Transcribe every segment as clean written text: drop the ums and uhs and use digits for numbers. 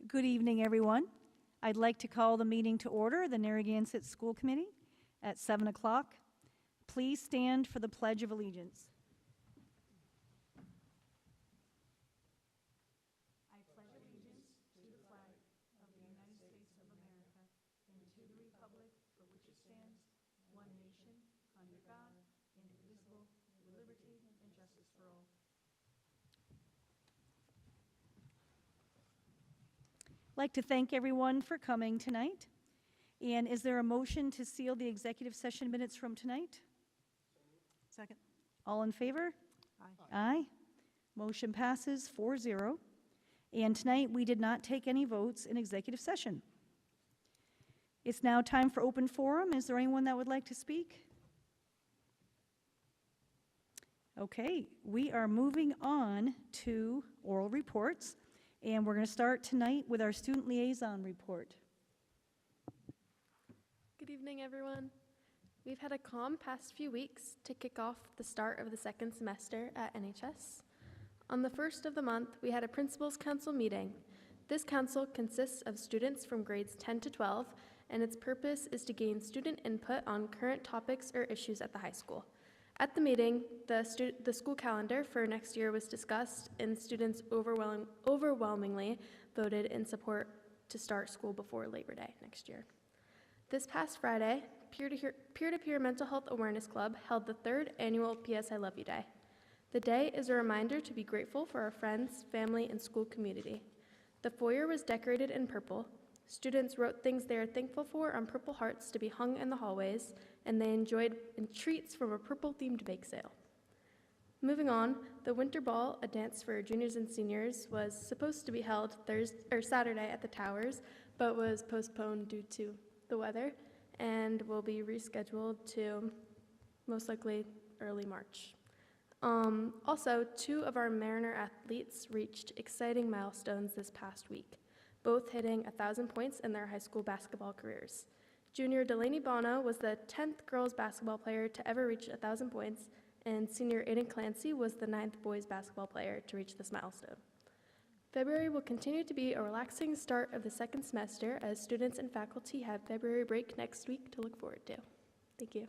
Good evening, everyone. I'd like to call the meeting to order, the Narragansett School Committee, at 7 o'clock. Please stand for the Pledge of Allegiance. I pledge allegiance to the flag of the United States of America and to the republic for which it stands, one nation, under God, indivisible, with liberty and justice for all. I'd like to thank everyone for coming tonight. And is there a motion to seal the executive session minutes from tonight? Second. All in favor? Aye. Aye. Motion passes 4-0. And tonight, we did not take any votes in executive session. It's now time for open forum. Is there anyone that would like to speak? Okay, we are moving on to oral reports. And we're going to start tonight with our student liaison report. Good evening, everyone. We've had a calm past few weeks to kick off the start of the second semester at NHS. On the first of the month, we had a Principals Council meeting. This council consists of students from grades 10 to 12, and its purpose is to gain student input on current topics or issues at the high school. At the meeting, the school calendar for next year was discussed, and students overwhelmingly voted in support to start school before Labor Day next year. This past Friday, Peer-to-Peer Mental Health Awareness Club held the third annual PS I Love You Day. The day is a reminder to be grateful for our friends, family, and school community. The foyer was decorated in purple. Students wrote things they are thankful for on purple hearts to be hung in the hallways, and they enjoyed treats from a purple-themed bake sale. Moving on, the Winter Ball, a dance for juniors and seniors, was supposed to be held Saturday at the Towers, but was postponed due to the weather, and will be rescheduled to most likely early March. Also, 2 of our Mariner athletes reached exciting milestones this past week, both hitting 1,000 points in their high school basketball careers. Junior Delaney Bono was the 10th girls basketball player to ever reach 1,000 points, and senior Aiden Clancy was the 9th boys basketball player to reach this milestone. February will continue to be a relaxing start of the second semester as students and faculty have February break next week to look forward to. Thank you.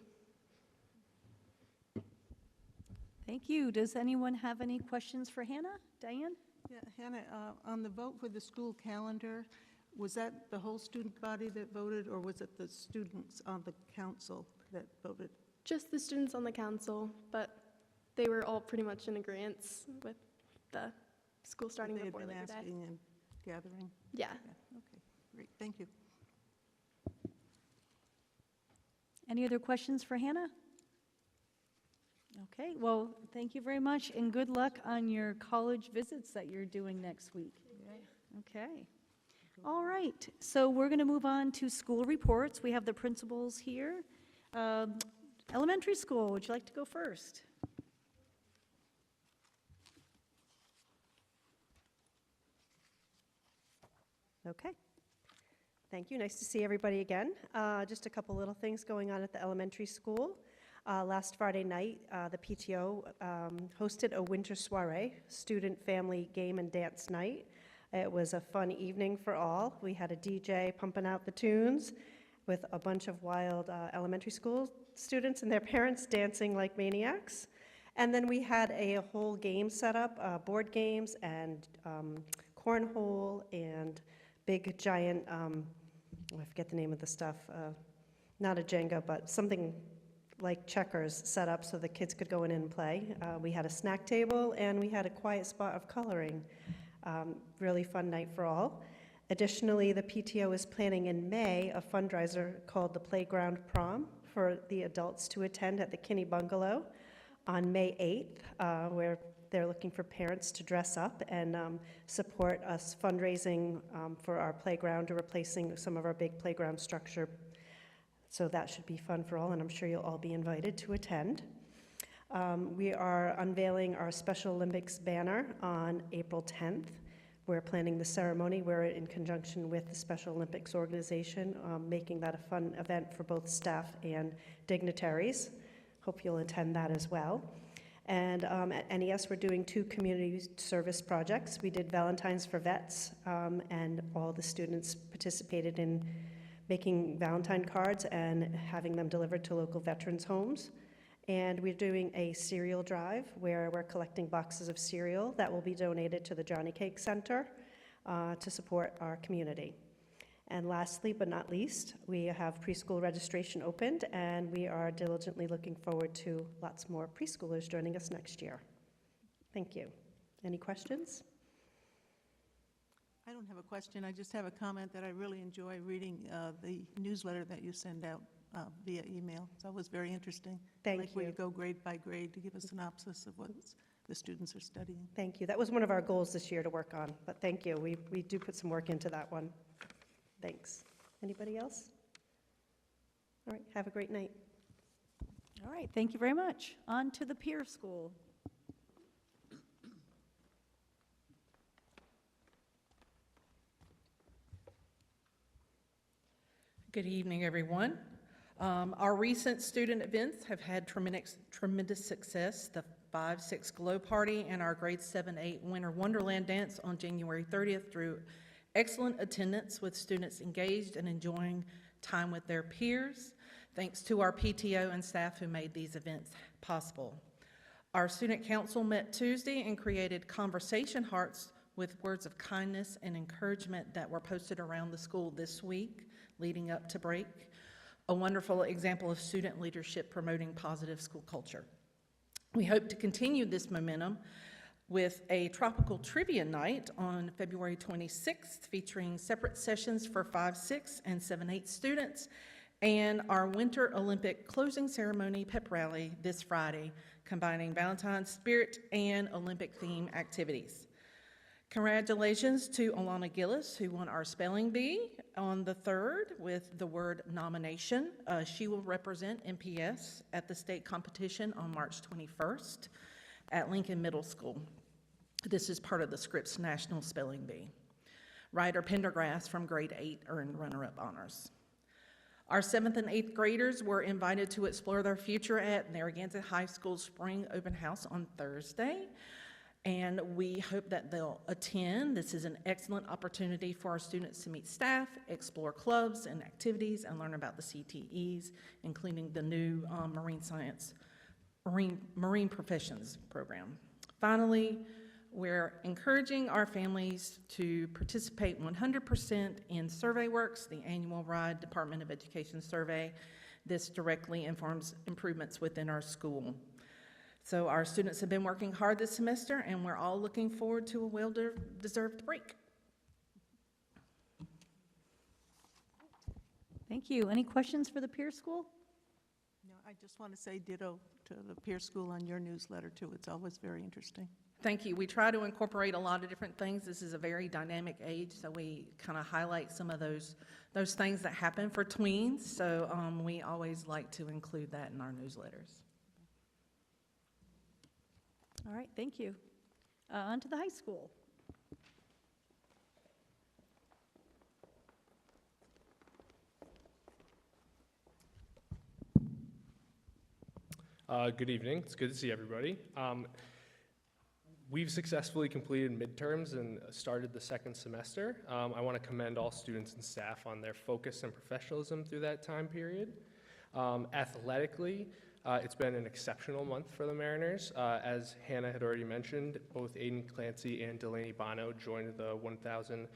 Thank you. Does anyone have any questions for Hannah? Diane? Yeah, Hannah, on the vote for the school calendar, was that the whole student body that voted, or was it the students on the council that voted? Just the students on the council, but they were all pretty much in agreement with the school starting before Labor Day. They had been asking and gathering? Yeah. Okay, great, thank you. Any other questions for Hannah? Okay, well, thank you very much, and good luck on your college visits that you're doing next week. Okay. All right, so we're going to move on to school reports. We have the principals here. Elementary school, would you like to go first? Okay. Thank you. Nice to see everybody again. Just a couple little things going on at the elementary school. Last Friday night, the PTO hosted a winter soiree, student, family, game, and dance night. It was a fun evening for all. We had a DJ pumping out the tunes with a bunch of wild elementary school students and their parents dancing like maniacs. And then we had a whole game set up, board games and cornhole and big giant, I forget the name of the stuff, not a Jenga, but something like checkers set up so the kids could go in and play. We had a snack table and we had a quiet spot of coloring. Really fun night for all. Additionally, the PTO is planning in May a fundraiser called the Playground Prom for the adults to attend at the Kinney Bungalow on May 8th, where they're looking for parents to dress up and support us fundraising for our playground or replacing some of our big playground structure. So that should be fun for all, and I'm sure you'll all be invited to attend. We are unveiling our Special Olympics banner on April 10th. We're planning the ceremony. We're in conjunction with the Special Olympics organization, making that a fun event for both staff and dignitaries. Hope you'll attend that as well. And at NES, we're doing 2 community service projects. We did Valentine's for Vets, and all the students participated in making Valentine cards and having them delivered to local veterans' homes. And we're doing a cereal drive where we're collecting boxes of cereal that will be donated to the Johnny Cake Center to support our community. And lastly, but not least, we have preschool registration opened, and we are diligently looking forward to lots more preschoolers joining us next year. Thank you. Any questions? I don't have a question, I just have a comment that I really enjoy reading the newsletter that you send out via email. It's always very interesting. Thank Like where you. you go grade by grade to give a synopsis of what the students are studying. Thank you. That was one of our goals this year to work on, but thank you. We do put some work into that one. Thanks. Anybody else? All right, have a great night. All right, thank you very much. On to the peer school. Good evening, everyone. Our recent student events have had tremendous success. The 5-6 Glow Party and our grade 7-8 Winter Wonderland Dance on January 30th drew excellent attendance with students engaged and enjoying time with their peers, thanks to our PTO and staff who made these events possible. Our student council met Tuesday and created conversation hearts with words of kindness and encouragement that were posted around the school this week leading up to break. A wonderful example of student leadership promoting positive school culture. We hope to continue this momentum with a tropical trivia night on February 26th, featuring separate sessions for 5-6 and 7-8 students, and our Winter Olympic closing ceremony pep rally this Friday, combining Valentine's spirit and Olympic theme activities. Congratulations to Alana Gillis, who won our spelling bee on the 3rd with the word nomination. She will represent MPS at the state competition on March 21st at Lincoln Middle School. This is part of the Scripps National Spelling Bee. Ryder Pendergrass from grade 8 earned runner-up honors. Our 7th and 8th graders were invited to explore their future at Narragansett High School Spring Open House on Thursday, and we hope that they'll attend. This is an excellent opportunity for our students to meet staff, explore clubs and activities, and learn about the CTEs, including the new Marine Professions program. Finally, we're encouraging our families to participate 100% in SurveyWorks, the annual RIDE Department of Education survey. This directly informs improvements within our school. So our students have been working hard this semester, and we're all looking forward to a well-deserved break. Thank you. Any questions for the peer school? No, I just want to say ditto to the peer school on your newsletter, too. It's always very interesting. Thank you. We try to incorporate a lot of different things. This is a very dynamic age, so we kind of highlight some of those things that happen for tweens. So we always like to include that in our newsletters. All right, thank you. On to the high school. Good evening. It's good to see everybody. We've successfully completed midterms and started the second semester. I want to commend all students and staff on their focus and professionalism through that time period. Athletically, it's been an exceptional month for the Mariners. As Hannah had already mentioned, both Aiden Clancy and Delaney Bono joined the 1,000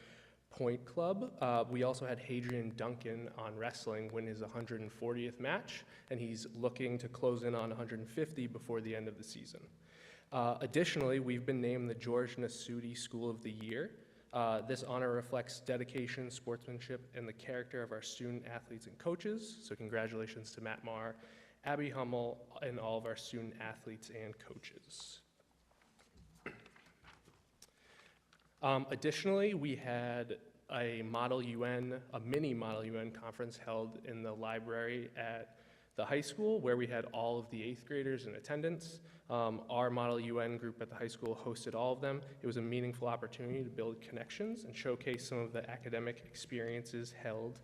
point club. We also had Hadrian Duncan on wrestling win his 140th match, and he's looking to close in on 150 before the end of the season. Additionally, we've been named the George Nasuti School of the Year. This honor reflects dedication, sportsmanship, and the character of our student athletes and coaches. So congratulations to Matt Marr, Abby Hummel, and all of our student athletes and coaches. Additionally, we had a mini Model UN conference held in the library at the high school where we had all of the 8th graders in attendance. Our Model UN group at the high school hosted all of them. It was a meaningful opportunity to build connections and showcase some of the academic experiences held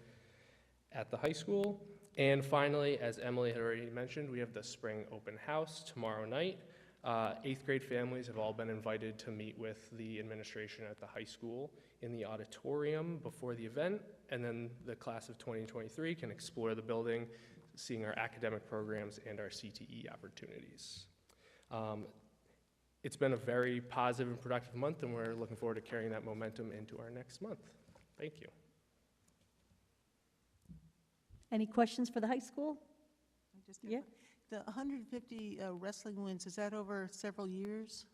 at the high school. And finally, as Emily had already mentioned, we have the spring open house tomorrow night. Eighth grade families have all been invited to meet with the administration at the high school in the auditorium before the event, and then the class of 2023 can explore the building, seeing our academic programs and our CTE opportunities. It's been a very positive and productive month, and we're looking forward to carrying that momentum into our next month. Thank you. Any questions for the high school? Yeah. The 150 wrestling wins, is that over several years?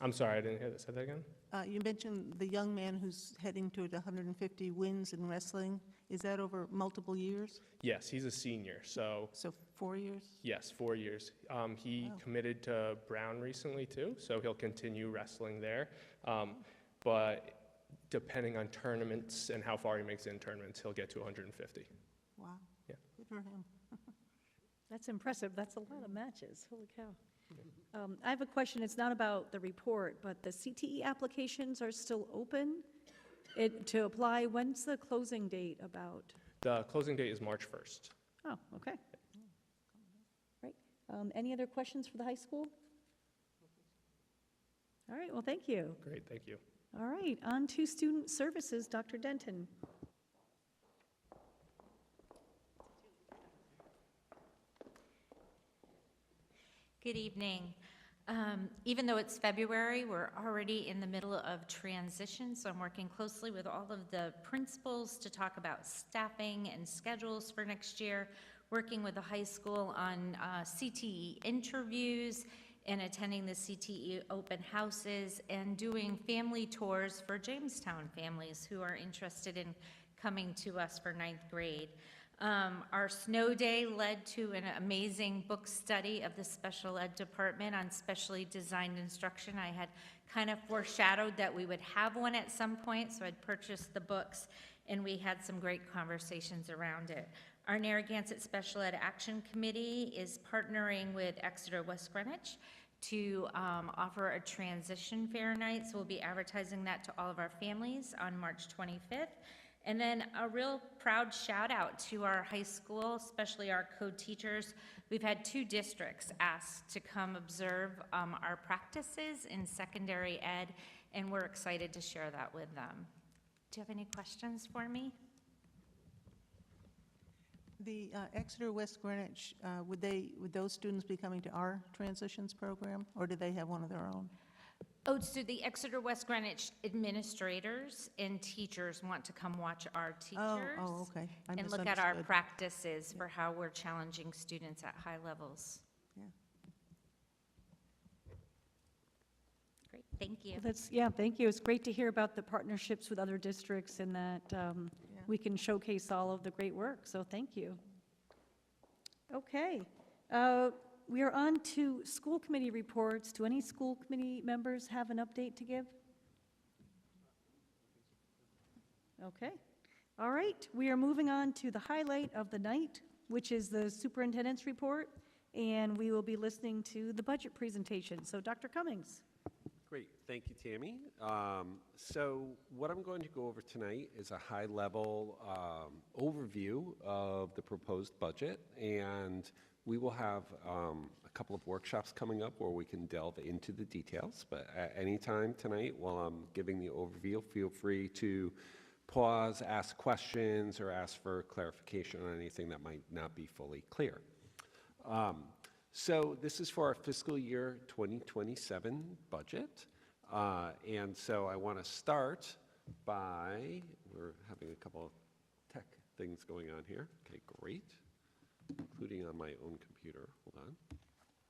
I'm sorry, I didn't hear that. Say that again? You mentioned the young man who's heading to 150 wins in wrestling. Is that over multiple years? Yes, he's a senior, so So 4 years? yes, 4 years. He Wow. committed to Brown recently too, so he'll continue wrestling there. But depending on tournaments and how far he makes in tournaments, he'll get to 150. Wow. Yeah. Good for him. That's impressive. That's a lot of matches. Holy cow. I have a question. It's not about the report, but the CTE applications are still open to apply. When's the closing date about? The closing date is March 1st. Oh, okay. Right. Any other questions for the high school? All right, well, thank you. Great, thank you. All right, on to student services, Dr. Denton. Good evening. Even though it's February, we're already in the middle of transition, so I'm working closely with all of the principals to talk about staffing and schedules for next year, working with the high school on CTE interviews and attending the CTE open houses and doing family tours for Jamestown families who are interested in coming to us for 9th grade. Our snow day led to an amazing book study of the special ed department on specially designed instruction. I had kind of foreshadowed that we would have one at some point, so I'd purchased the books, and we had some great conversations around it. Our Narragansett Special Ed Action Committee is partnering with Exeter West Greenwich to offer a transition fair night, so we'll be advertising that to all of our families on March 25th. And then a real proud shout out to our high school, especially our co-teachers. We've had 2 districts asked to come observe our practices in secondary ed, and we're excited to share that with them. Do you have any questions for me? The Exeter West Greenwich, would those students be coming to our transitions program, or do they have one of their own? Oh, so the Exeter West Greenwich administrators and teachers want to come watch our teachers. Oh, okay. I And look at our misunderstood. practices for how we're challenging students at high levels. Yeah. Great, thank you. Yeah, thank you. It's great to hear about the partnerships with other districts and that we can showcase all of the great work, so thank you. Okay, we are on to school committee reports. Do any school committee members have an update to give? Okay, all right. We are moving on to the highlight of the night, which is the superintendent's report, and we will be listening to the budget presentation. So Dr. Cummings. Great, thank you, Tammy. So what I'm going to go over tonight is a high-level overview of the proposed budget, and we will have a couple of workshops coming up where we can delve into the details, but at any time tonight while I'm giving the overview, feel free to pause, ask questions, or ask for clarification on anything that might not be fully clear. So this is for our fiscal year 2027 budget. And so I want to start by, we're having a couple of tech things going on here. Okay, great. Including on my own computer. Hold on.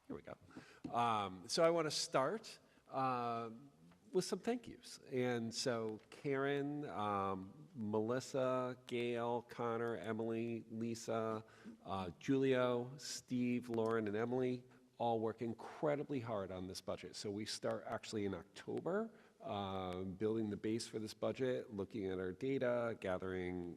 Here we go. So I want to start with some thank yous. And so Karen, Melissa, Gail, Connor, Emily, Lisa, Julio, Steve, Lauren, and Emily all work incredibly hard on this budget. So we start actually in October, building the base for this budget, looking at our data, gathering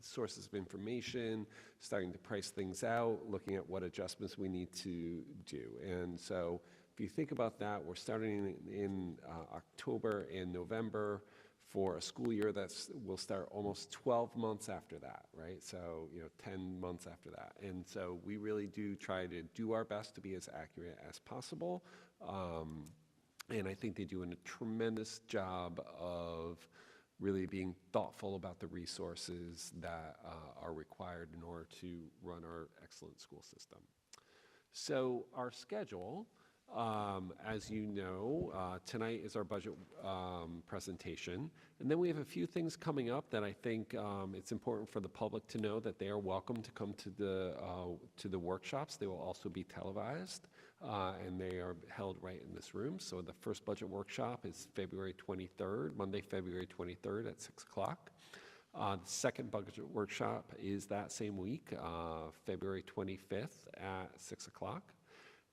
sources of information, starting to price things out, looking at what adjustments we need to do. And so if you think about that, we're starting in October and November for a school year will start almost 12 months after that, right? So, 10 months after that. And so we really do try to do our best to be as accurate as possible. And I think they do a tremendous job of really being thoughtful about the resources that are required in order to run our excellent school system. So our schedule, as you know, tonight is our budget presentation. And then we have a few things coming up that I think it's important for the public to know that they are welcome to come to the workshops. They will also be televised, and they are held right in this room. So the first budget workshop is February 23rd, Monday, February 23rd at 6 o'clock. The second budget workshop is that same week, February 25th at 6 o'clock.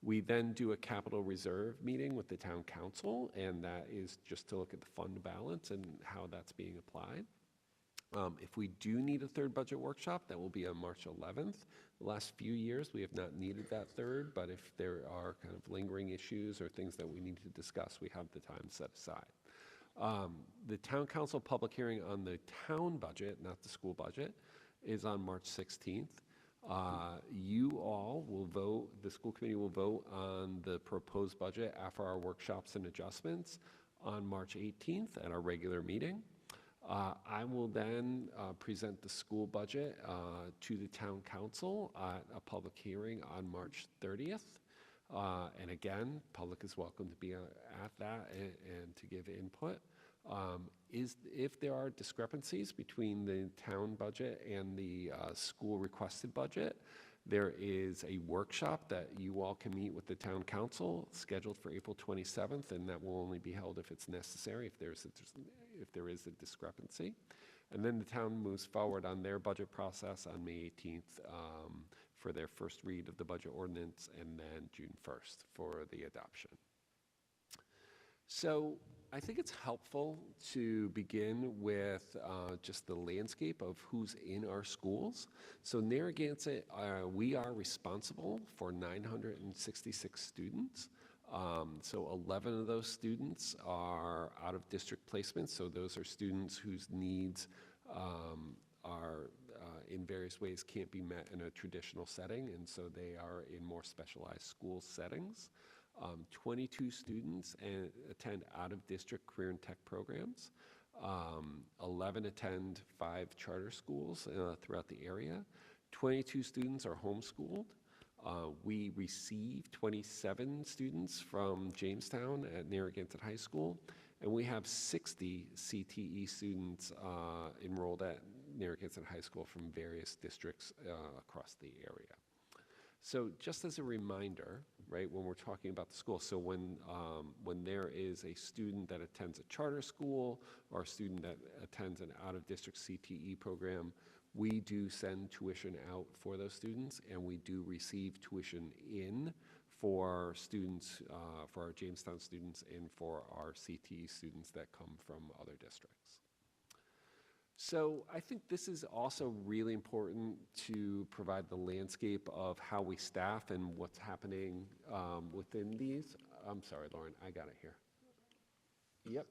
We then do a capital reserve meeting with the town council, and that is just to look at the fund balance and how that's being applied. If we do need a third budget workshop, that will be on March 11th. The last few years, we have not needed that third, but if there are kind of lingering issues or things that we need to discuss, we have the time set aside. The town council public hearing on the town budget, not the school budget, is on March 16th. You all will vote, the school committee will vote on the proposed budget after our workshops and adjustments on March 18th at our regular meeting. I will then present the school budget to the town council at a public hearing on March 30th. And again, public is welcome to be at that and to give input. If there are discrepancies between the town budget and the school requested budget, there is a workshop that you all can meet with the town council scheduled for April 27th, and that will only be held if it's necessary, if there is a discrepancy. And then the town moves forward on their budget process on May 18th for their first read of the budget ordinance, and then June 1st for the adoption. So I think it's helpful to begin with just the landscape of who's in our schools. So Narragansett, we are responsible for 966 students. So 11 of those students are out of district placements. So those are students whose needs are in various ways can't be met in a traditional setting, and so they are in more specialized school settings. 22 students attend out-of-district career and tech programs. 11 attend 5 charter schools throughout the area. 22 students are homeschooled. We receive 27 students from Jamestown at Narragansett High School, and we have 60 CTE students enrolled at Narragansett High School from various districts across the area. So just as a reminder, right, when we're talking about the school, so when there is a student that attends a charter school or a student that attends an out-of-district CTE program, we do send tuition out for those students, and we do receive tuition in for students, for our Jamestown students and for our CTE students that come from other districts. So I think this is also really important to provide the landscape of how we staff and what's happening within these. I'm sorry, Lauren, I got it here. Yep,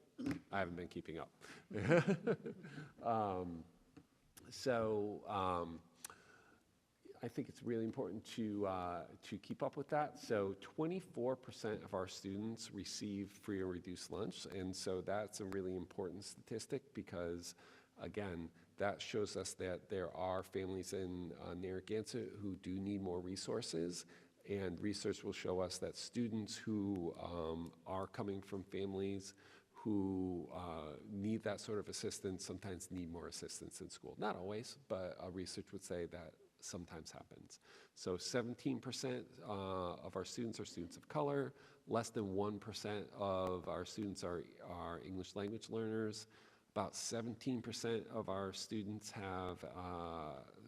I haven't been keeping up. I think it's really important to keep up with that. So 24% of our students receive free or reduced lunch, and so that's a really important statistic because again, that shows us that there are families in Narragansett who do need more resources, and research will show us that students who are coming from families who need that sort of assistance sometimes need more assistance in school. Not always, but research would say that sometimes happens. So 17% of our students are students of color, less than 1% of our students are English language learners. About 17% of our students have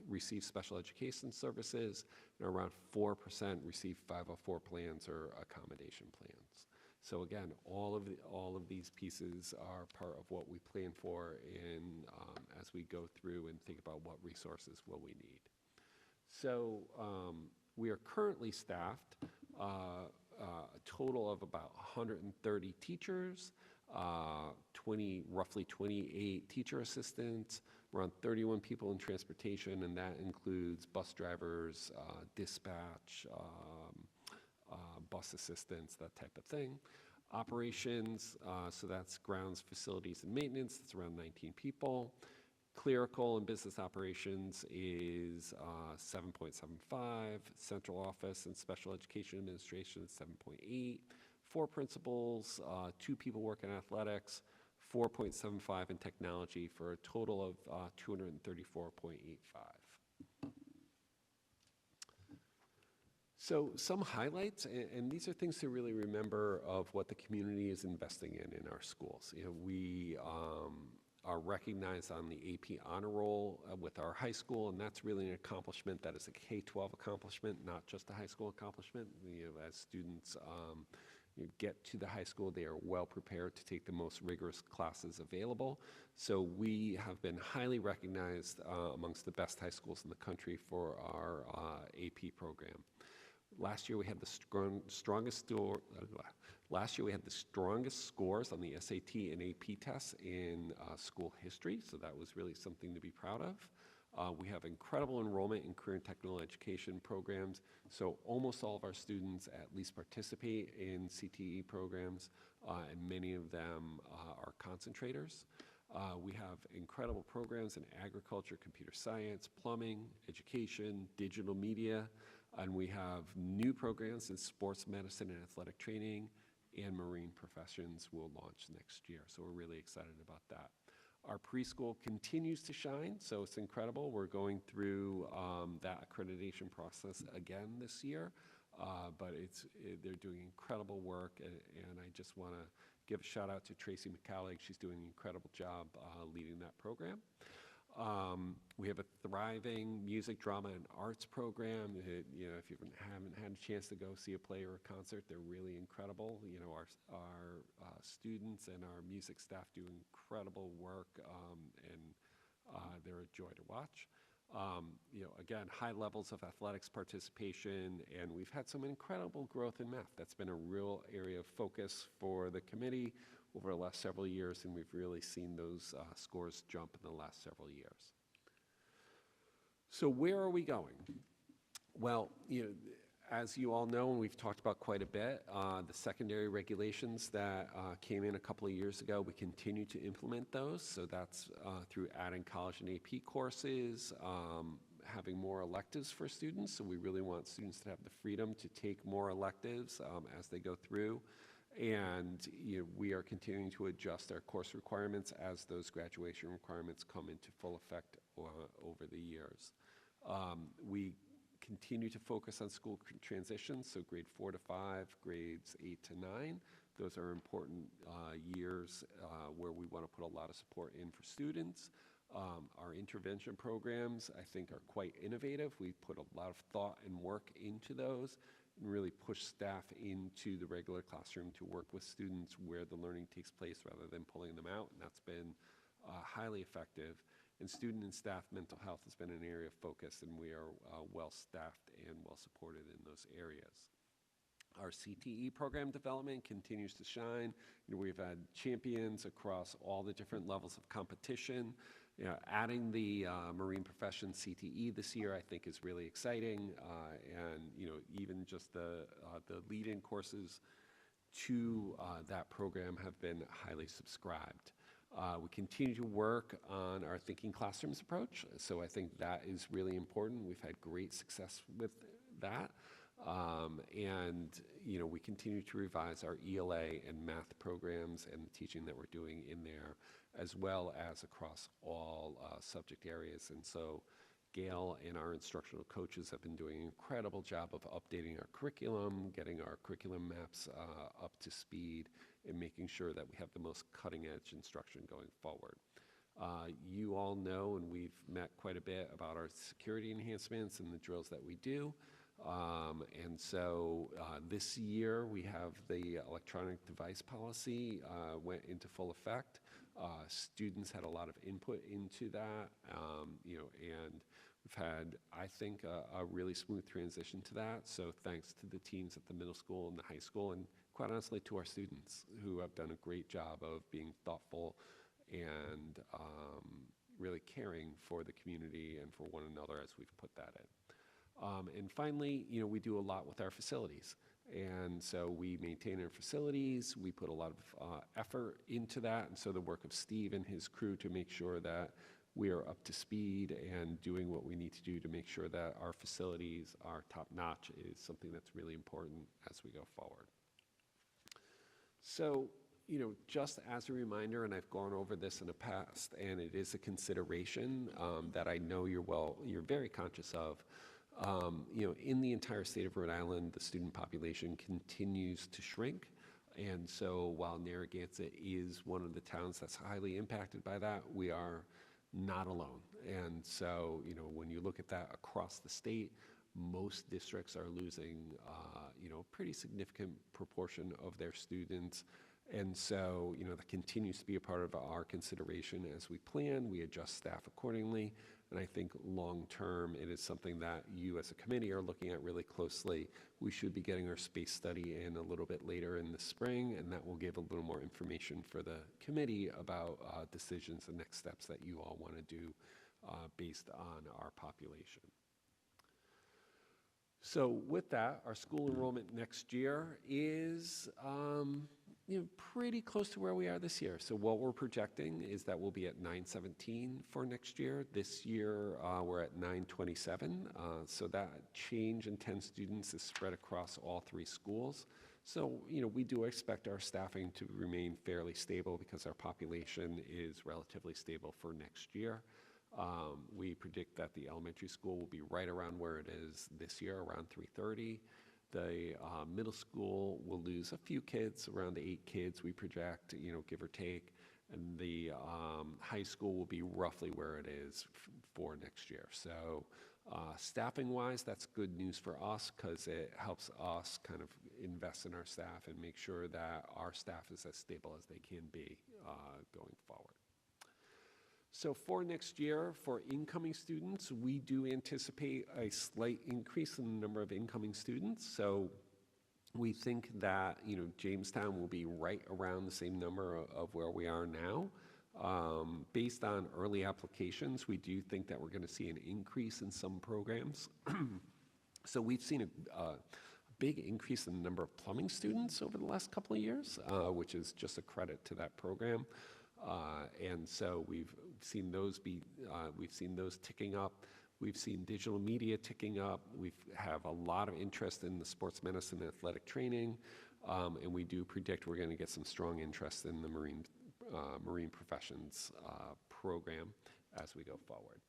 received special education services, and around 4% receive 504 plans or accommodation plans. So again, all of these pieces are part of what we plan for in as we go through and think about what resources will we need. So we are currently staffed a total of about 130 teachers, roughly 28 teacher assistants, around 31 people in transportation, and that includes bus drivers, dispatch, bus assistants, that type of thing. Operations, so that's grounds, facilities, and maintenance, that's around 19 people. Clerical and business operations is 7.75, central office and special education administration is 7.8, 4 principals, 2 people work in athletics, 4.75 in technology, for a total of 234.85. So some highlights, and these are things to really remember of what the community is investing in our schools. You know, we are recognized on the AP honor roll with our high school, and that's really an accomplishment that is a K-12 accomplishment, not just a high school accomplishment. You know, as students get to the high school, they are well prepared to take the most rigorous classes available. So we have been highly recognized amongst the best high schools in the country for our AP program. Last year we had the strongest scores on the SAT and AP tests in school history, so that was really something to be proud of. We have incredible enrollment in career and technical education programs, so almost all of our students at least participate in CTE programs, and many of them are concentrators. We have incredible programs in agriculture, computer science, plumbing, education, digital media, and we have new programs in sports medicine and athletic training, and marine professions will launch next year. So we're really excited about that. Our preschool continues to shine, so it's incredible. We're going through that accreditation process again this year, but they're doing incredible work, and I just want to give a shout out to Tracy McCallig. She's doing an incredible job leading that program. We have a thriving music, drama, and arts program. You know, if you haven't had a chance to go see a play or a concert, they're really incredible. You know, our students and our music staff do incredible work, and they're a joy to watch. You know, again, high levels of athletics participation, and we've had some incredible growth in math. That's been a real area of focus for the committee over the last several years, and we've really seen those scores jump in the last several years. So where are we going? Well, you know, as you all know, and we've talked about quite a bit, the secondary regulations that came in a couple of years ago, we continue to implement those. So that's through adding college and AP courses, having more electives for students. So we really want students to have the freedom to take more electives as they go through. And you know, we are continuing to adjust our course requirements as those graduation requirements come into full effect over the years. We continue to focus on school transitions, so grade 4 to 5, grades 8 to 9. Those are important years where we want to put a lot of support in for students. Our intervention programs, I think, are quite innovative. We put a lot of thought and work into those, and really push staff into the regular classroom to work with students where the learning takes place rather than pulling them out, and that's been highly effective. And student and staff mental health has been an area of focus, and we are well-staffed and well-supported in those areas. Our CTE program development continues to shine. You know, we've had champions across all the different levels of competition. You know, adding the marine profession CTE this year, I think, is really exciting. And you know, even just the lead-in courses to that program have been highly subscribed. We continue to work on our Thinking Classrooms approach, so I think that is really important. We've had great success with that. And you know, we continue to revise our ELA and math programs and the teaching that we're doing in there, as well as across all subject areas. And so Gail and our instructional coaches have been doing an incredible job of updating our curriculum, getting our curriculum maps up to speed, and making sure that we have the most cutting-edge instruction going forward. You all know, and we've met quite a bit about our security enhancements and the drills that we do. And so this year we have the electronic device policy went into full effect. Students had a lot of input into that, you know, and We've had, I think, a really smooth transition to that. So thanks to the teams at the middle school and the high school, and quite honestly to our students who have done a great job of being thoughtful and really caring for the community and for one another as we've put that in. And finally, we do a lot with our facilities. And so we maintain our facilities, we put a lot of effort into that, and so the work of Steve and his crew to make sure that we are up to speed and doing what we need to do to make sure that our facilities are top-notch is something that's really important as we go forward. So, just as a reminder, and I've gone over this in the past, and it is a consideration that I know you're very conscious of. In the entire state of Rhode Island, the student population continues to shrink. And so while Narragansett is one of the towns that's highly impacted by that, we are not alone. And so, when you look at that across the state, most districts are losing, a pretty significant proportion of their students. And so, that continues to be a part of our consideration as we plan. We adjust staff accordingly. And I think long-term, it is something that you as a committee are looking at really closely. We should be getting our space study in a little bit later in the spring, and that will give a little more information for the committee about decisions and next steps that you all want to do based on our population. So with that, our school enrollment next year is pretty close to where we are this year. So what we're projecting is that we'll be at 917 for next year. This year, we're at 927. So that change in 10 students is spread across all 3 schools. So, we do expect our staffing to remain fairly stable because our population is relatively stable for next year. We predict that the elementary school will be right around where it is this year, around 330. The middle school will lose a few kids, around 8 kids we project, give or take. And the high school will be roughly where it is for next year. So staffing-wise, that's good news for us because it helps us kind of invest in our staff and make sure that our staff is as stable as they can be going forward. So for next year, for incoming students, we do anticipate a slight increase in the number of incoming students. So we think that, Jamestown will be right around the same number of where we are now. Based on early applications, we do think that we're going to see an increase in some programs. So we've seen a big increase in the number of plumbing students over the last couple of years, which is just a credit to that program. And so we've seen those ticking up. We've seen digital media ticking up. We have a lot of interest in the sports medicine and athletic training. And we do predict we're going to get some strong interest in the marine professions program as we go forward.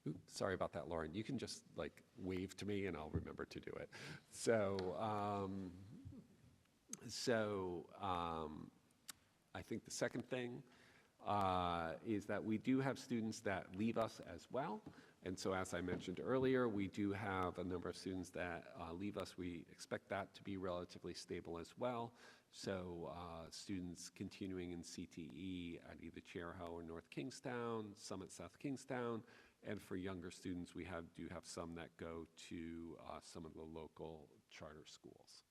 Oops, sorry about that, Lauren. You can just wave to me and I'll remember to do it. So I think the second thing is that we do have students that leave us as well. And so as I mentioned earlier, we do have a number of students that leave us. We expect that to be relatively stable as well. So students continuing in CTE at either Cherahoe or North Kingstown, some at South Kingstown, and for younger students, we do have some that go to some of the local charter schools.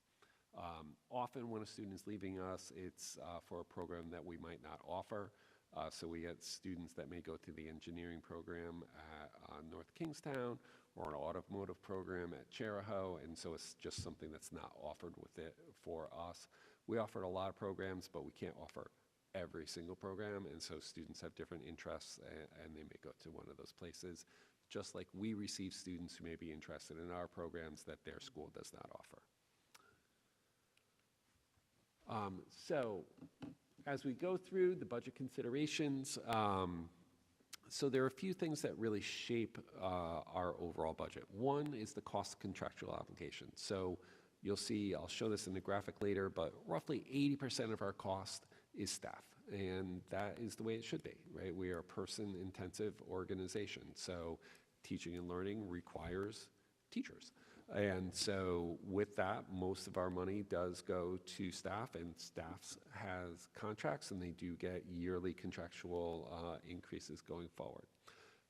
Often when a student is leaving us, it's for a program that we might not offer. So we get students that may go through the engineering program at North Kingstown or an automotive program at Cherahoe, and so it's just something that's not offered with it for us. We offered a lot of programs, but we can't offer every single program, and so students have different interests, and they may go to one of those places, just like we receive students who may be interested in our programs that their school does not offer. So as we go through the budget considerations, so there are a few things that really shape our overall budget. One is the cost contractual obligation. So you'll see, I'll show this in the graphic later, but roughly 80% of our cost is staff. And that is the way it should be, right? We are a person-intensive organization. So teaching and learning requires teachers. And so with that, most of our money does go to staff, and staff has contracts, and they do get yearly contractual increases going forward.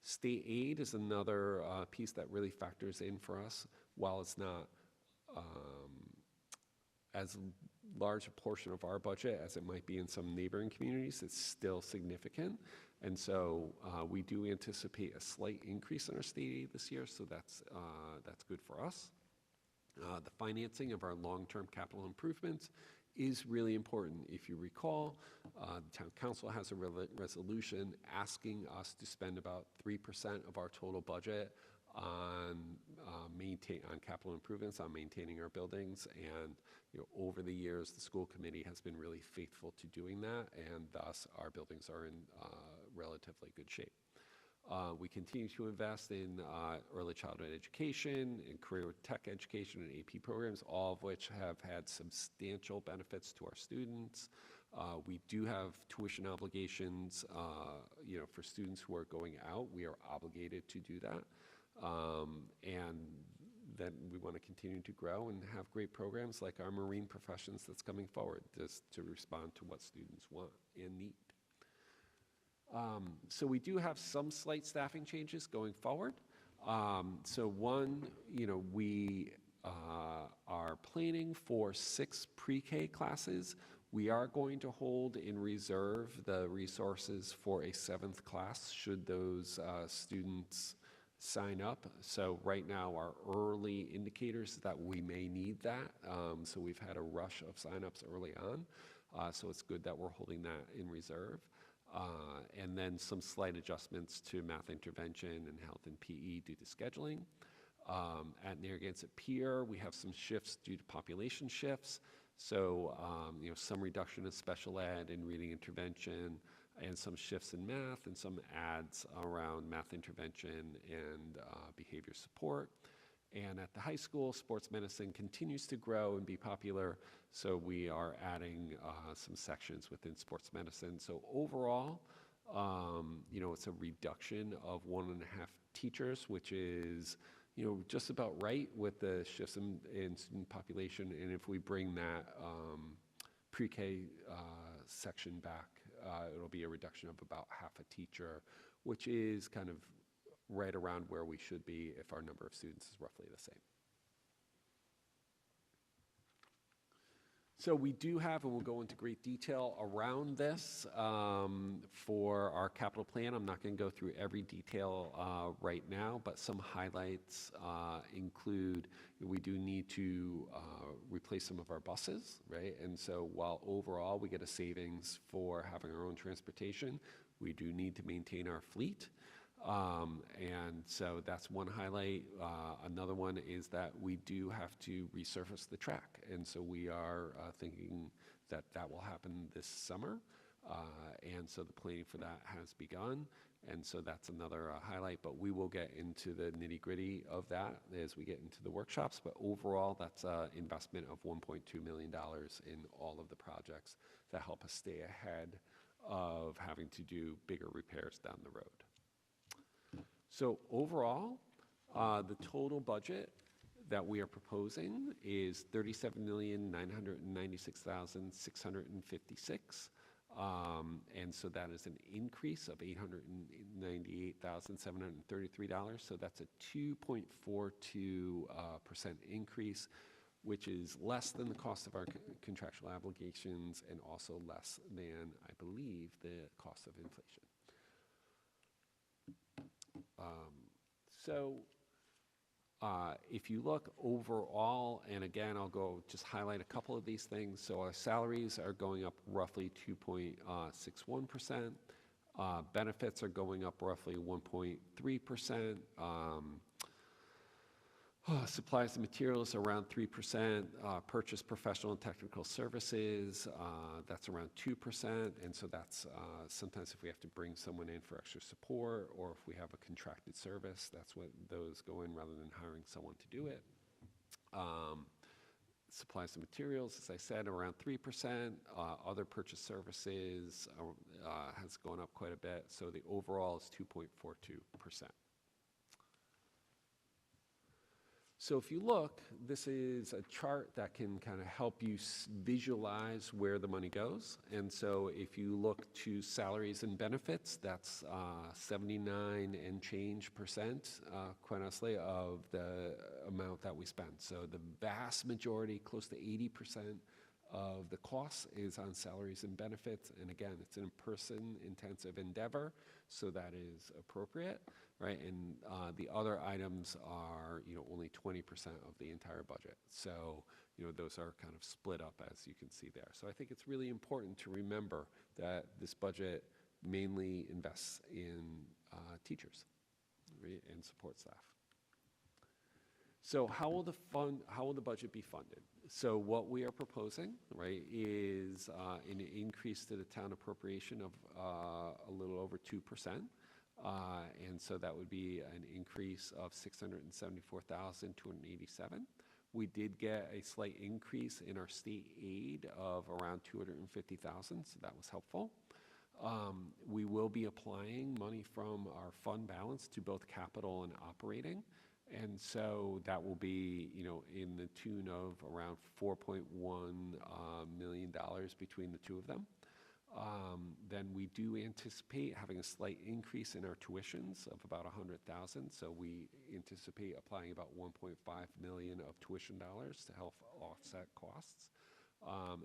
State aid is another piece that really factors in for us. While it's not as large a portion of our budget as it might be in some neighboring communities, it's still significant. And so we do anticipate a slight increase in our state aid this year, so that's good for us. The financing of our long-term capital improvements is really important. If you recall, the town council has a resolution asking us to spend about 3% of our total budget on capital improvements, on maintaining our buildings. And over the years, the school committee has been really faithful to doing that, and thus our buildings are in relatively good shape. We continue to invest in early childhood education, in career tech education, and AP programs, all of which have had substantial benefits to our students. We do have tuition obligations, for students who are going out. We are obligated to do that. And then we want to continue to grow and have great programs like our marine professions that's coming forward just to respond to what students want and need. So we do have some slight staffing changes going forward. So one, we are planning for 6 pre-K classes. We are going to hold in reserve the resources for a 7th class should those students sign up. So right now our early indicators that we may need that. So we've had a rush of signups early on. So it's good that we're holding that in reserve. And then some slight adjustments to math intervention and health and PE due to scheduling. At Narragansett Pier, we have some shifts due to population shifts. So, some reduction in special ed and reading intervention, and some shifts in math, and some adds around math intervention and behavior support. And at the high school, sports medicine continues to grow and be popular, so we are adding some sections within sports medicine. So overall, it's a reduction of 1.5 teachers, which is, just about right with the shifts in student population. And if we bring that pre-K section back, it'll be a reduction of about half a teacher, which is kind of right around where we should be if our number of students is roughly the same. So we do have, and we'll go into great detail around this for our capital plan. I'm not going to go through every detail right now, but some highlights include we do need to replace some of our buses, right? And so while overall we get a savings for having our own transportation, we do need to maintain our fleet. And so that's one highlight. Another one is that we do have to resurface the track. And so we are thinking that that will happen this summer. And so the planning for that has begun. And so that's another highlight, but we will get into the nitty gritty of that as we get into the workshops. But overall, that's an investment of $1.2 million in all of the projects that help us stay ahead of having to do bigger repairs down the road. So overall, the total budget that we are proposing is $37,996,656. And so that is an increase of $898,733. So that's a 2.42% increase, which is less than the cost of our contractual obligations and also less than, I believe, the cost of inflation. If you look overall, and again, I'll go just highlight a couple of these things. So our salaries are going up roughly 2.61%. Benefits are going up roughly 1.3%. Supplies and materials around 3%. Purchase professional and technical services, that's around 2%. And so that's sometimes if we have to bring someone in for extra support, or if we have a contracted service, that's what those go in rather than hiring someone to do it. Supplies and materials, as I said, around 3%. Other purchase services has gone up quite a bit. So the overall is 2.42%. So if you look, this is a chart that can kind of help you visualize where the money goes. And so if you look to salaries and benefits, that's 79 and change percent, quite honestly, of the amount that we spend. So the vast majority, close to 80% of the cost is on salaries and benefits. And again, it's an in-person intensive endeavor, so that is appropriate, right? And the other items are, only 20% of the entire budget. So, those are kind of split up, as you can see there. So I think it's really important to remember that this budget mainly invests in teachers, right, and support staff. So how will the budget be funded? So what we are proposing, right, is an increase to the town appropriation of a little over 2%. And so that would be an increase of $674,287. We did get a slight increase in our state aid of around $250,000, so that was helpful. We will be applying money from our fund balance to both capital and operating. And so that will be, in the tune of around $4.1 million between the two of them. Then we do anticipate having a slight increase in our tuitions of about $100,000. So we anticipate applying about $1.5 million of tuition dollars to help offset costs.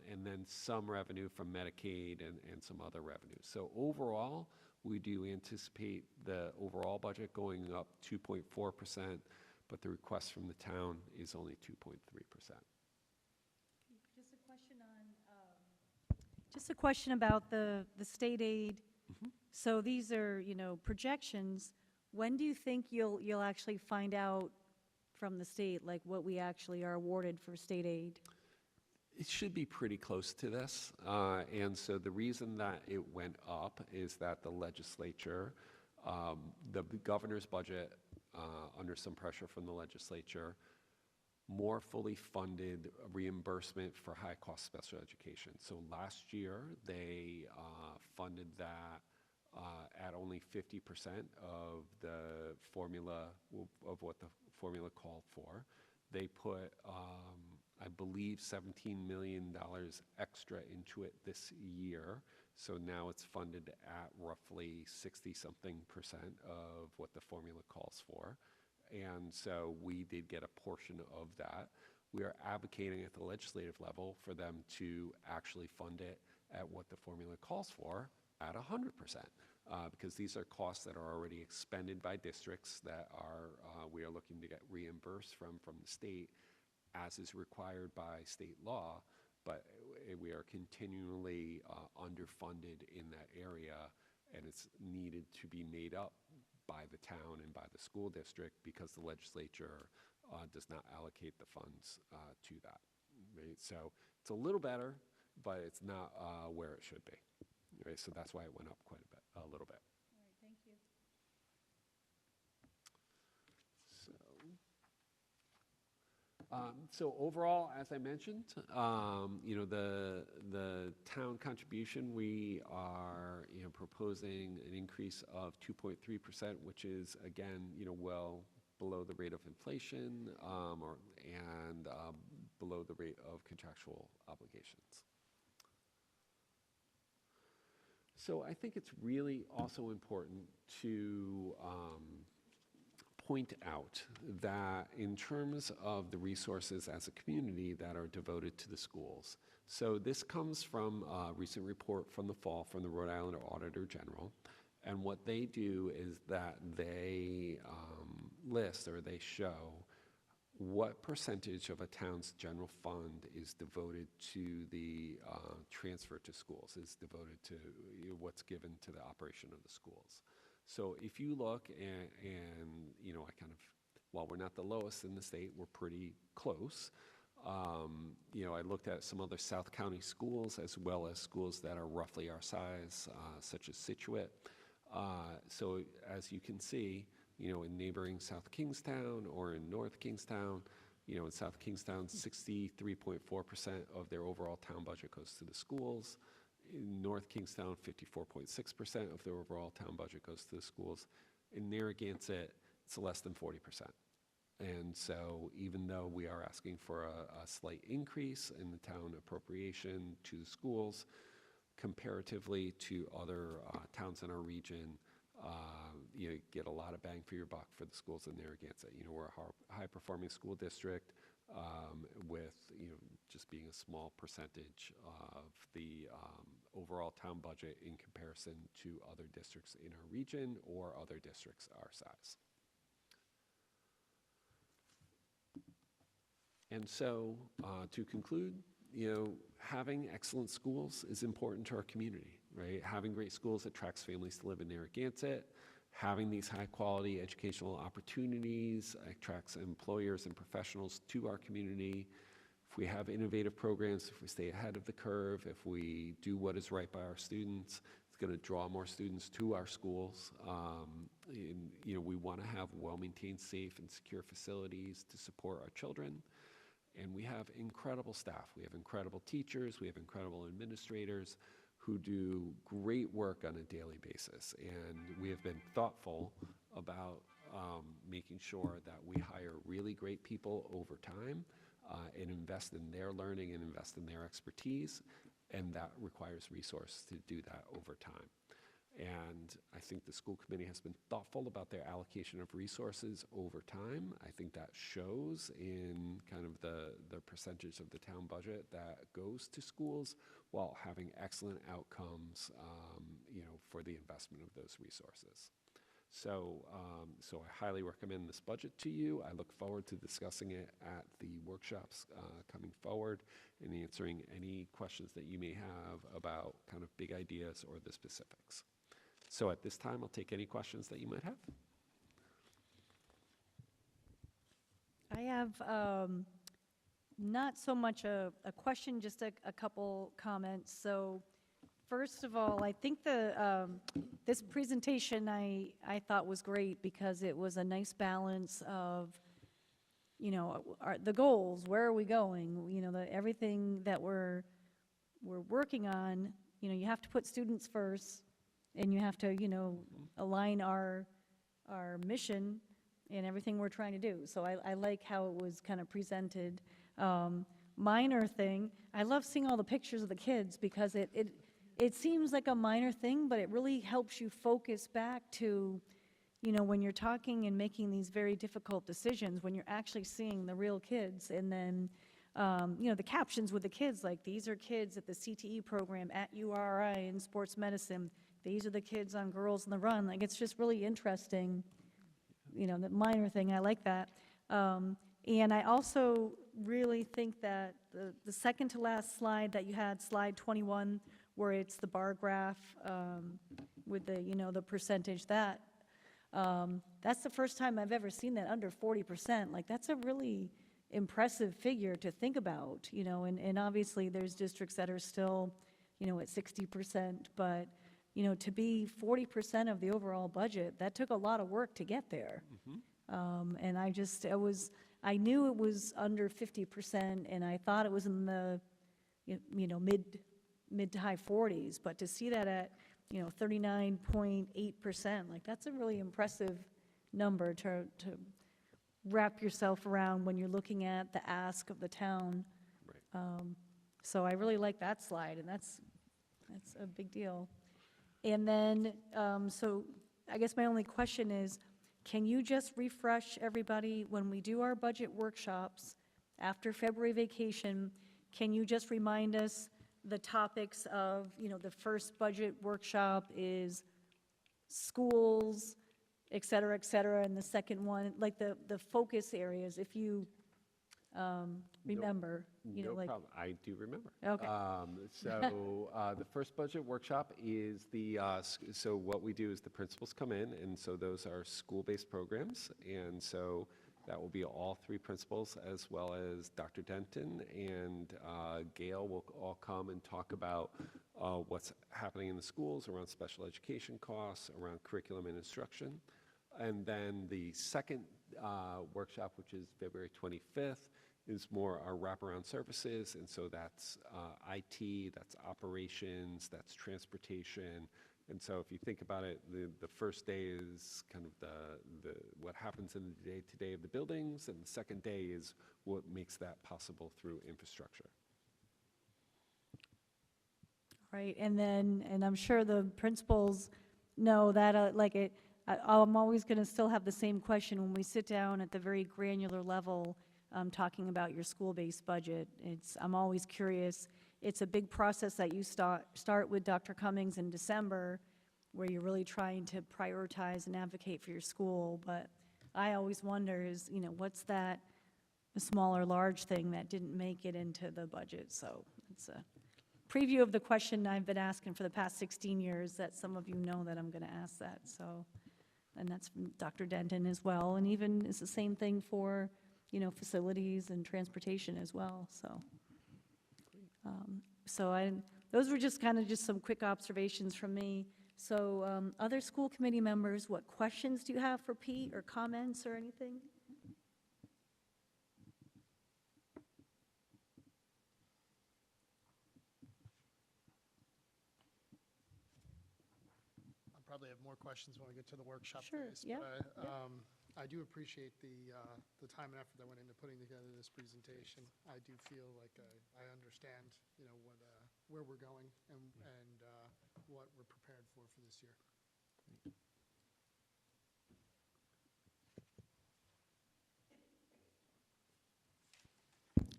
And then some revenue from Medicaid and some other revenue. So overall, we do anticipate the overall budget going up 2.4%, but the request from the town is only 2.3%. Just a question about the state aid. So these are, projections. When do you think you'll actually find out from the state, like what we actually are awarded for state aid? It should be pretty close to this. And so the reason that it went up is that the legislature, the governor's budget, under some pressure from the legislature, more fully funded reimbursement for high-cost special education. So last year, they funded that at only 50% of the formula, of what the formula called for. They put, I believe, $17 million extra into it this year. So now it's funded at roughly 60-something% of what the formula calls for. And so we did get a portion of that. We are advocating at the legislative level for them to actually fund it at what the formula calls for at 100%, because these are costs that are already expended by districts that we are looking to get reimbursed from the state, as is required by state law, but we are continually underfunded in that area, and it's needed to be made up by the town and by the school district because the legislature does not allocate the funds to that. Right? So it's a little better, but it's not where it should be. Right? So that's why it went up quite a little bit. All right, thank you. So overall, as I mentioned, the town contribution, we are proposing an increase of 2.3%, which is again well below the rate of inflation and below the rate of contractual obligations. So I think it's really also important to point out that in terms of the resources as a community that are devoted to the schools. So this comes from a recent report from the fall from the Rhode Island Auditor General. And what they do is that they list or they show what percentage of a town's general fund is devoted to the transfer to schools, is devoted to what's given to the operation of the schools. So if you look and I kind of, while we're not the lowest in the state, we're pretty close. I looked at some other South County schools as well as schools that are roughly our size, such as Situate. So as you can see, in neighboring South Kingstown or in North Kingstown, in South Kingstown, 63.4% of their overall town budget goes to the schools. In North Kingstown, 54.6% of their overall town budget goes to the schools. In Narragansett, it's less than 40%. And so even though we are asking for a slight increase in the town appropriation to the schools, comparatively to other towns in our region, you get a lot of bang for your buck for the schools in Narragansett. You know, we're a high-performing school district with, you know, just being a small percentage of the overall town budget in comparison to other districts in our region or other districts our size. And so, to conclude, you know, having excellent schools is important to our community, right? Having great schools attracts families to live in Narragansett. Having these high-quality educational opportunities attracts employers and professionals to our community. If we have innovative programs, if we stay ahead of the curve, if we do what is right by our students, it's going to draw more students to our schools. And, you know, we want to have well-maintained, safe, and secure facilities to support our children. And we have incredible staff. We have incredible teachers. We have incredible administrators who do great work on a daily basis. And we have been thoughtful about making sure that we hire really great people over time and invest in their learning and invest in their expertise. And that requires resources to do that over time. And I think the school committee has been thoughtful about their allocation of resources over time. I think that shows in kind of the percentage of the town budget that goes to schools while having excellent outcomes, you know, for the investment of those resources. So I highly recommend this budget to you. I look forward to discussing it at the workshops coming forward and answering any questions that you may have about kind of big ideas or the specifics. So at this time, I'll take any questions that you might have. I have not so much a question, just a couple comments. So first of all, I think this presentation I thought was great because it was a nice balance of, you know, the goals, where are we going, you know, everything that we're working on. You know, you have to put students first, and you have to, you know, align our mission and everything we're trying to do. So I like how it was kind of presented. Minor thing, I love seeing all the pictures of the kids because it seems like a minor thing, but it really helps you focus back to, you know, when you're talking and making these very difficult decisions, when you're actually seeing the real kids. And then, you know, the captions with the kids, like, these are kids at the CTE program at URI in sports medicine. These are the kids on Girls in the Run. Like, it's just really interesting, you know, that minor thing. I like that. And I also really think that the second to last slide that you had, slide 21, where it's the bar graph with the, you know, the percentage, that's the first time I've ever seen that under 40%. Like, that's a really impressive figure to think about, you know, and obviously there's districts that are still, you know, at 60%, but, you know, to be 40% of the overall budget, that took a lot of work to get there. And I knew it was under 50%, and I thought it was in the, you know, mid to high 40s, but to see that at, you know, 39.8%, like, that's a really impressive number to wrap yourself around when you're looking at the ask of the town. Right. So I really like that slide, and that's a big deal. And then, so I guess my only question is, can you just refresh everybody when we do our budget workshops after February vacation? Can you just remind us the topics of, you know, the first budget workshop is schools, et cetera, and the second one, like the focus areas, if you remember, you know, No like. problem. I do remember. Okay. So the first budget workshop is so what we do is the principals come in, and so those are school-based programs. And so that will be all three principals, as well as Dr. Denton and Gail will all come and talk about what's happening in the schools around special education costs, around curriculum and instruction. And then the second workshop, which is February 25th, is more our wraparound services. And so that's IT, that's operations, that's transportation, And so if you think about it, the first day is kind of what happens in the day-to-day of the buildings, and the second day is what makes that possible through infrastructure. Right, and I'm sure the principals know that, I'm always going to still have the same question when we sit down at the very granular level, talking about your school-based budget. I'm always curious. It's a big process that you start with Dr. Cummings in December, where you're really trying to prioritize and advocate for your school, but I always wonder is, what's that small or large thing that didn't make it into the budget? So it's a preview of the question I've been asking for the past 16 years that some of you know that I'm going to ask that. So, and that's from Dr. Denton as well. And even it's the same thing for, facilities and transportation as well. So, those were just kind of just some quick observations from me. So other school committee members, what questions do you have for Pete or comments or anything? Probably have more questions when we get to the workshop Sure, days. yeah, But I do appreciate the time and effort that went into putting together this presentation. I do feel like I understand, where we're going and what we're prepared for this year.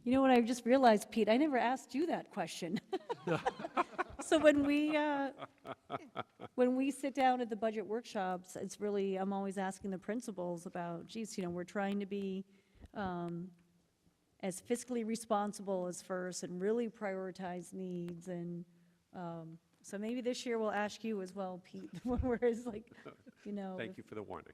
You know what I just realized, Pete? I never asked you that question. So when we sit down at the budget workshops, it's really, I'm always asking the principals about, geez, we're trying to be as fiscally responsible as first and really prioritize needs. And so maybe this year we'll ask you as well, Pete, whereas Thank you for the warning.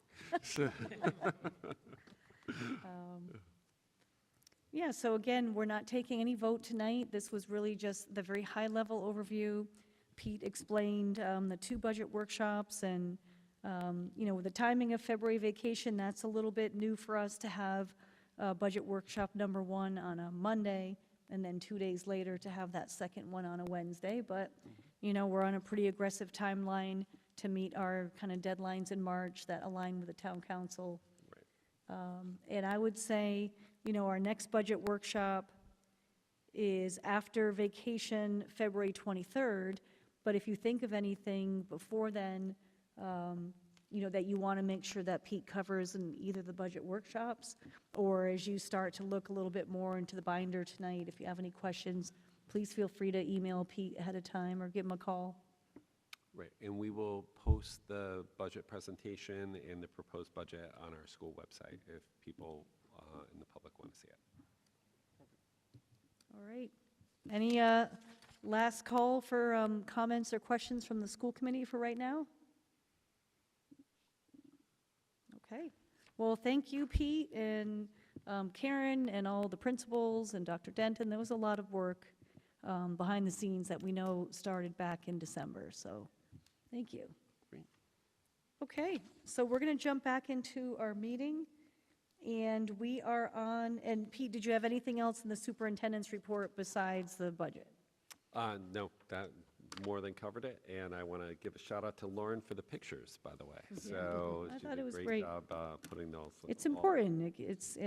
Yeah, so again, we're not taking any vote tonight. This was really just the very high-level overview. Pete explained the 2 budget workshops, and, with the timing of February vacation, that's a little bit new for us to have budget workshop number 1 on a Monday, and then 2 days later to have that second one on a Wednesday. But, we're on a pretty aggressive timeline to meet our kind of deadlines in March that align with the town council. And I would say, our next budget workshop is after vacation, February 23rd, but if you think of anything before then, that you want to make sure that Pete covers in either the budget workshops, or as you start to look a little bit more into the binder tonight, if you have any questions, please feel free to email Pete ahead of time or give him a call. Right, and we will post the budget presentation and the proposed budget on our school website if people in the public want to see it. All right. Any last call for comments or questions from the school committee for right now? Okay. Well, thank you, Pete, and Karen, and all the principals, and Dr. Denton. There was a lot of work behind the scenes that we know started back in December, so thank you. Great. Okay, so we're going to jump back into our meeting, and we are on, and Pete, did you have anything else in the superintendent's report besides the budget? No, that more than covered it, and I want to give a shout out to Lauren for the pictures, by the way. So I she thought did it a was great great. job putting those. It's all- important. It's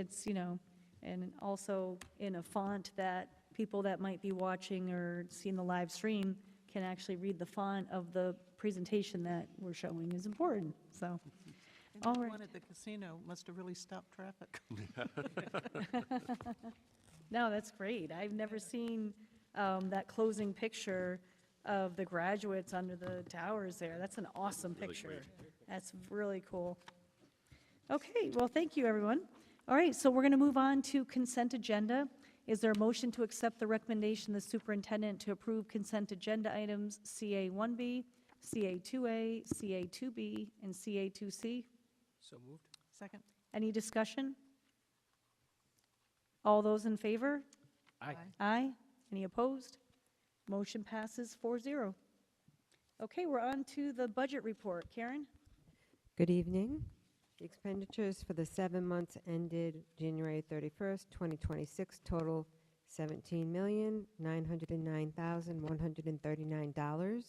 and also in a font that people that might be watching or seeing the live stream can actually read the font of the presentation that we're showing is important, so. And All that right. one at the casino must have really stopped traffic. No, that's great. I've never seen that closing picture of the graduates under the towers there. That's an awesome Really picture. great. That's really cool. Okay, well, thank you, everyone. All right, so we're going to move on to consent agenda. Is there a motion to accept the recommendation of the superintendent to approve consent agenda items CA 1B, CA 2A, CA 2B, and CA 2C? So moved. Second? Any discussion? All those in favor? Aye. Aye. Any opposed? Motion passes 4-0. Okay, we're on to the budget report. Karen? Good evening. The expenditures for the 7 months ended January 31st, 2026 total $17,909,139.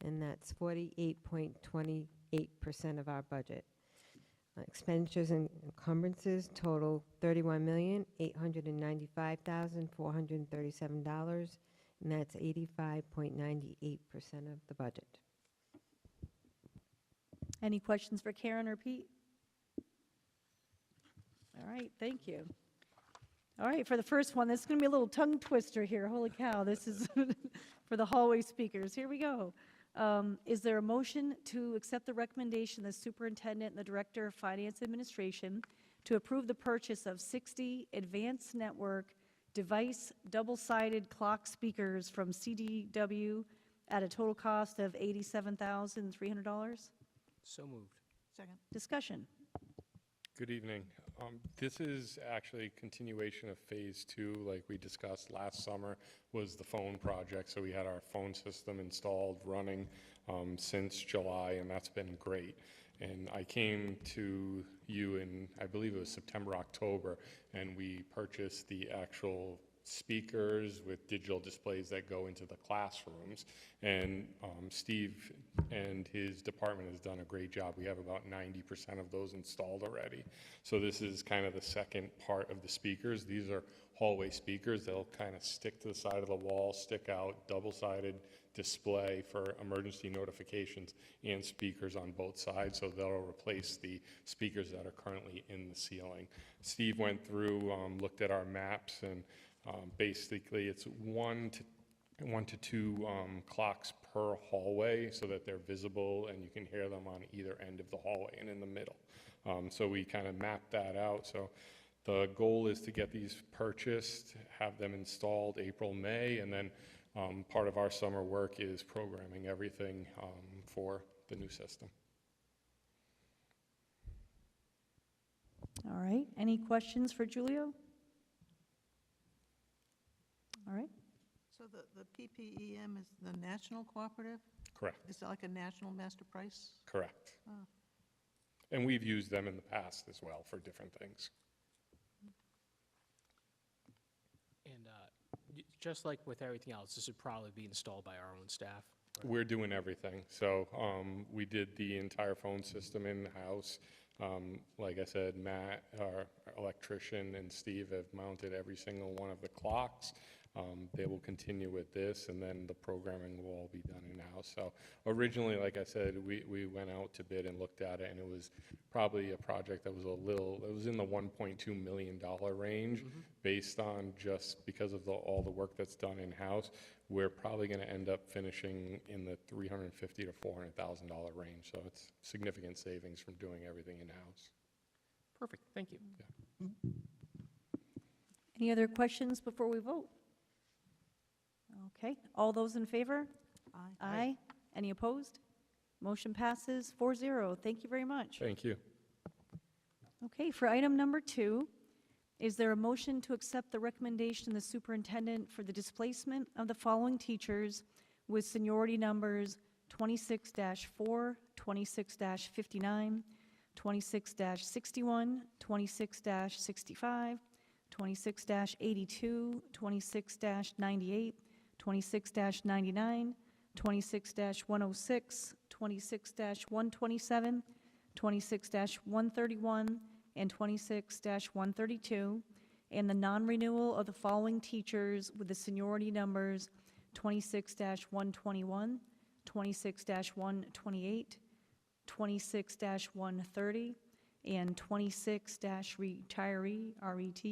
and that's 48.28% of our budget. Expenditures and encumbrances total $31,895,437, and that's 85.98% of the budget. Any questions for Karen or Pete? All right, thank you. All right, for the first one, this is going to be a little tongue twister here. Holy cow, this is for the hallway speakers. Here we go. Is there a motion to accept the recommendation of the superintendent and the director of finance administration to approve the purchase of 60 advanced network device double-sided clock speakers from CDW at a total cost of $87,300? So moved. Second. Discussion. Good evening. This is actually a continuation of Phase 2, like we discussed last summer, was the phone project. So we had our phone system installed, running since July, and that's been great. And I came to you in, I believe it was September, October, and we purchased the actual speakers with digital displays that go into the classrooms. And Steve and his department has done a great job. We have about 90% of those installed already. So this is kind of the second part of the speakers. These are hallway speakers. They'll kind of stick to the side of the wall, stick out, double-sided display for emergency notifications and speakers on both sides. So they'll replace the speakers that are currently in the ceiling. Steve went through, looked at our maps, and basically, it's one to two clocks per hallway so that they're visible and you can hear them on either end of the hallway and in the middle. So we kind of mapped that out. So the goal is to get these purchased, have them installed April, May, and then part of our summer work is programming everything for the new system. All right, any questions for Julio? All right, So the PPEM is the national cooperative? Correct. Is that like a national master price? Correct. Oh. And we've used them in the past as well for different things. And just like with everything else, this would probably be installed by our own staff. We're doing everything. So we did the entire phone system in-house. Like I said, Matt, our electrician, and Steve have mounted every single one of the clocks. They will continue with this, and then the programming will all be done in-house. So originally, like I said, we went out to bid and looked at it, and it was probably a project that was it was in the $1.2 million range, based on just because of all the work that's done in-house. We're probably going to end up finishing in the $350,000 to $400,000 range. So it's significant savings from doing everything in-house. Perfect, thank you. any other questions before we vote? Okay, all those in favor? Aye. Aye. Any opposed? Motion passes 4-0. Thank you very much. Thank you. Okay, for item number 2, is there a motion to accept the recommendation of the superintendent for the displacement of the following teachers with seniority numbers 26-4, 26-59, 26-61, 26-65, 26-82, 26-98, 26-99, 26-106, 26-127, 26-131, and 26-132, and the non-renewal of the following teachers with the seniority numbers 26-121, 26-128, 26-130, and 26-retiree, RET,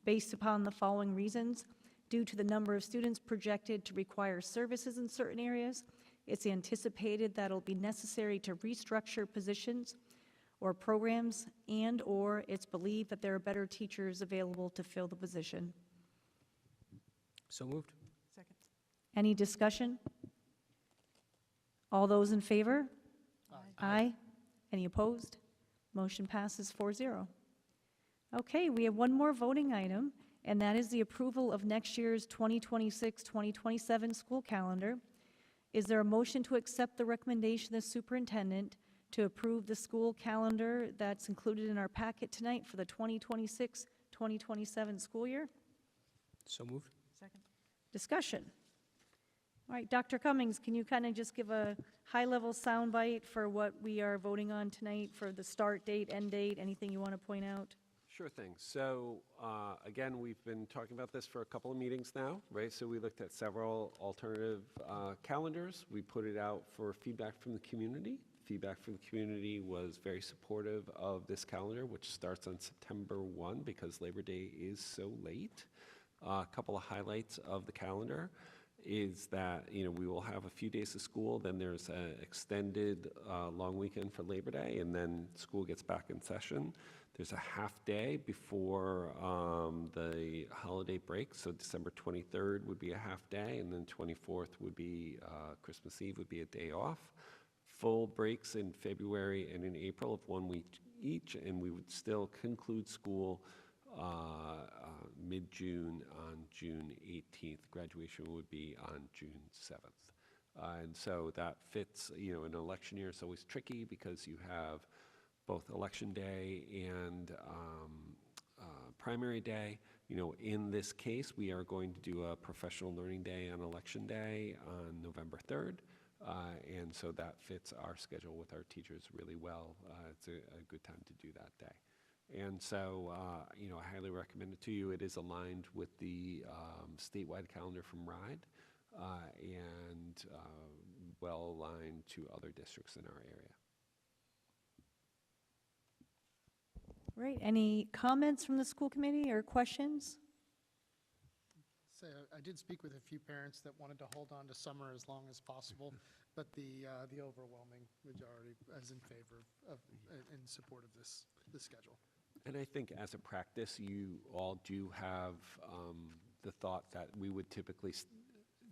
based upon the following reasons. Due to the number of students projected to require services in certain areas, it's anticipated that it'll be necessary to restructure positions or programs, and/or it's believed that there are better teachers available to fill the position. So moved. Second. Any discussion? All those in favor? Aye. Any opposed? Motion passes 4-0. Okay, we have one more voting item, and that is the approval of next year's 2026-2027 school calendar. Is there a motion to accept the recommendation of the superintendent to approve the school calendar that's included in our packet tonight for the 2026-2027 school year? So moved. Second. Discussion. All right, Dr. Cummings, can you kind of just give a high-level soundbite for what we are voting on tonight for the start date, end date, anything you want to point out? Sure thing. So, again, we've been talking about this for a couple of meetings now, right? So we looked at several alternative calendars. We put it out for feedback from the community. Feedback from the community was very supportive of this calendar, which starts on September 1 because Labor Day is so late. A couple of highlights of the calendar is that, we will have a few days of school, then there's an extended long weekend for Labor Day, and then school gets back in session. There's a half day before the holiday break, so December 23rd would be a half day, and then 24th would be Christmas Eve would be a day off. Full breaks in February and in April of 1 week each, and we would still conclude school mid-June on June 18th. Graduation would be on June 7th. And so that fits, an election year is always tricky because you have both election day and primary day. In this case, we are going to do a professional learning day on election day on November 3rd. And so that fits our schedule with our teachers really well. It's a good time to do that day. And so, I highly recommend it to you. It is aligned with the statewide calendar from RIDE and well aligned to other districts in our area. Right, any comments from the school committee or questions? So I did speak with a few parents that wanted to hold on to summer as long as possible, but the overwhelming majority is in favor of, in support of this schedule. And I think as a practice, you all do have the thought that we would typically,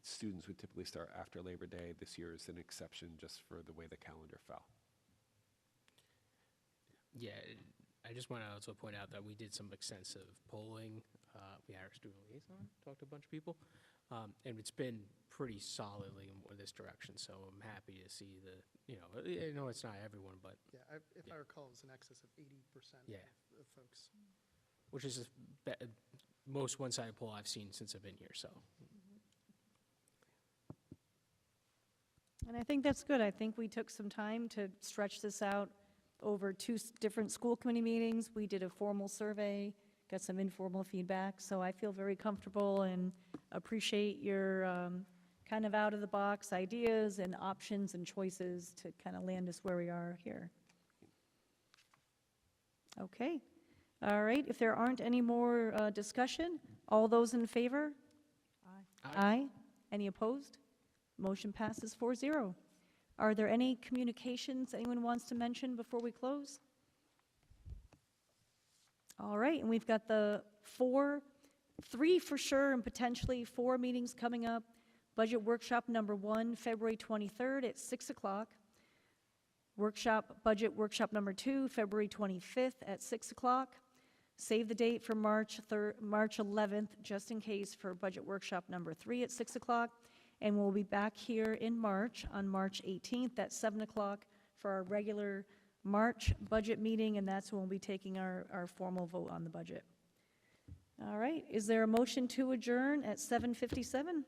students would typically start after Labor Day. This year is an exception just for the way the calendar fell. Yeah, I just want to also point out that we did some extensive polling. We had our student liaison, talked to a bunch of people, and it's been pretty solidly in this direction. So I'm happy to see I know it's not everyone, but Yeah, if I recall, it was in excess of 80% Yeah. of folks. which is the most one-sided poll I've seen since I've been here. So And I think that's good. I think we took some time to stretch this out over two different school committee meetings. We did a formal survey, got some informal feedback, so I feel very comfortable and appreciate your kind of out-of-the-box ideas and options and choices to kind of land us where we are here. Okay. All right. If there aren't any more discussion, all those in favor? Aye. Aye. Any opposed? Motion passes 4-0. Are there any communications anyone wants to mention before we close? All right, and we've got the three for sure, and potentially 4 meetings coming up. Budget workshop number 1, February 23rd at 6 o'clock. Budget workshop number 2, February 25th at 6 o'clock. Save the date for March 11th, just in case, for budget workshop number 3 at 6 o'clock. And we'll be back here in March, on March 18th at 7 o'clock for our regular March budget meeting, and that's when we'll be taking our formal vote on the budget. All right, is there a motion to adjourn at 7:57?